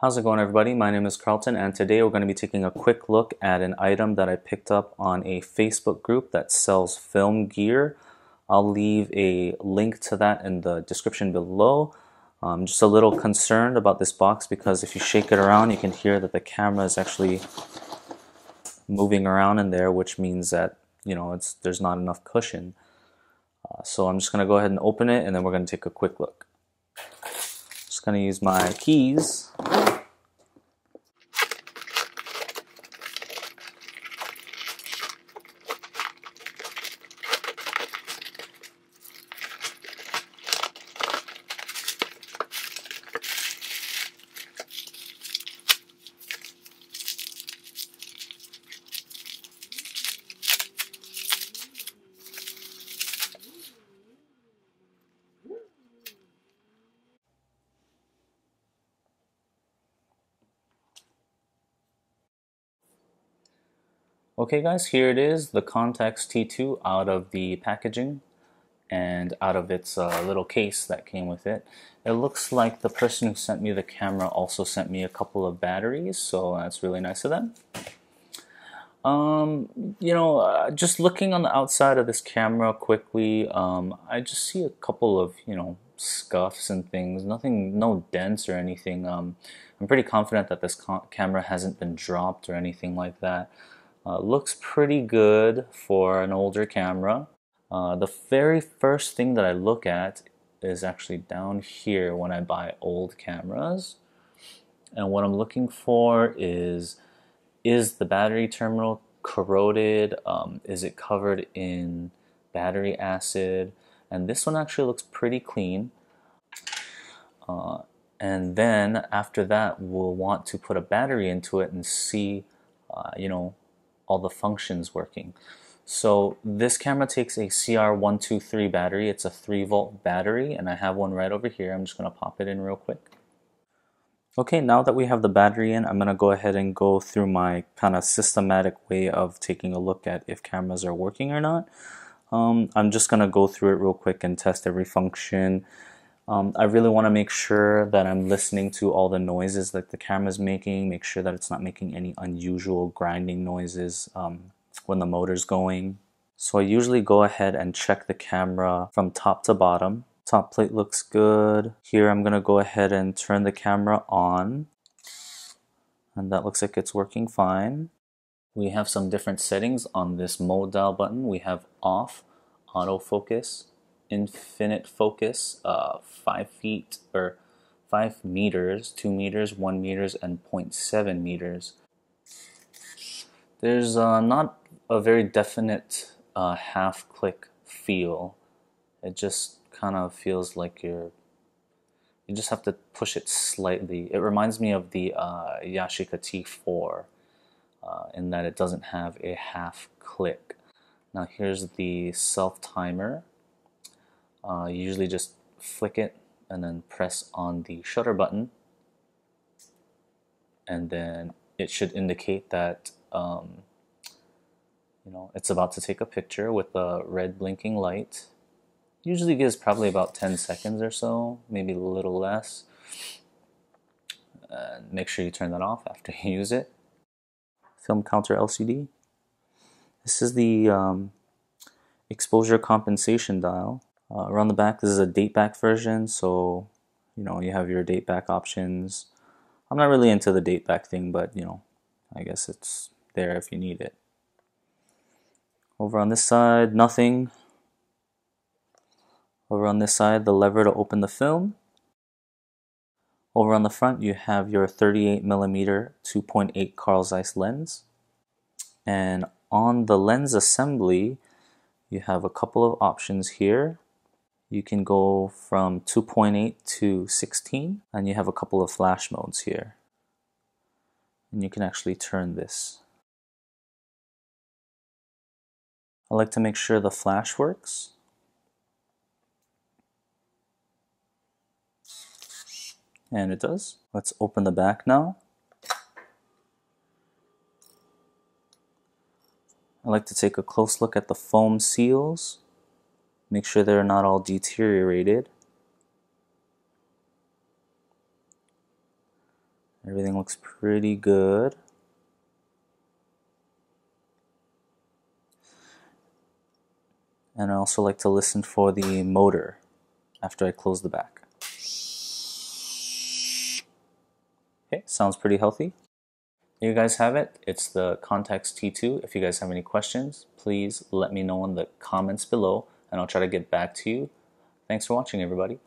How's it going, everybody? My name is Carlton, and today we're going to be taking a quick look at an item that I picked up on a Facebook group that sells film gear. I'll leave a link to that in the description below. I'm just a little concerned about this box because if you shake it around, you can hear that the camera is actually moving around in there, which means that there's not enough cushion. So I'm just going to go ahead and open it, and then we're going to take a quick look. Just going to use my keys. Okay guys, here it is, the Contax T2 out of the packaging and out of its little case that came with it. It looks like the person who sent me the camera also sent me a couple of batteries, so that's really nice of them. Just looking on the outside of this camera quickly, I just see a couple of, scuffs and things, no dents or anything. I'm pretty confident that this camera hasn't been dropped or anything like that. Looks pretty good for an older camera. The very first thing that I look at is actually down here when I buy old cameras. And what I'm looking for is the battery terminal corroded? Is it covered in battery acid? And this one actually looks pretty clean. And then after that, we'll want to put a battery into it and see, all the functions working. So this camera takes a CR123 battery. It's a 3-volt battery, and I have one right over here. I'm just going to pop it in real quick. Okay, now that we have the battery in, I'm going to go ahead and go through my kind of systematic way of taking a look at if cameras are working or not. I'm just going to go through it real quick and test every function. I really want to make sure that I'm listening to all the noises that the camera's making, make sure that it's not making any unusual grinding noises when the motor's going. So I usually go ahead and check the camera from top to bottom. Top plate looks good. Here I'm going to go ahead and turn the camera on. And that looks like it's working fine. We have some different settings on this mode dial button. We have off, autofocus, infinite focus, 5 feet or 5 meters, 2 meters, 1 meters, and 0.7 meters. There's not a very definite half click feel. It just kind of feels like you just have to push it slightly. It reminds me of the Yashica T4 in that it doesn't have a half click. Now here's the self timer. You usually just flick it and then press on the shutter button, and then it should indicate that it's about to take a picture with a red blinking light. Usually gives probably about 10 seconds or so, maybe a little less. Make sure you turn that off after you use it. Film counter LCD. This is the exposure compensation dial. Around the back, this is a date back version, so you have your date back options. I'm not really into the date back thing, but I guess it's there if you need it. Over on this side, nothing. Over on this side, the lever to open the film. Over on the front, you have your 38mm 2.8 Carl Zeiss lens. And on the lens assembly, you have a couple of options here. You can go from 2.8 to 16, and you have a couple of flash modes here. And you can actually turn this. I like to make sure the flash works. And it does. Let's open the back now. I like to take a close look at the foam seals. Make sure they're not all deteriorated. Everything looks pretty good. And I also like to listen for the motor after I close the back. Okay, sounds pretty healthy. There you guys have it. It's the Contax T2. If you guys have any questions, please let me know in the comments below and I'll try to get back to you. Thanks for watching, everybody.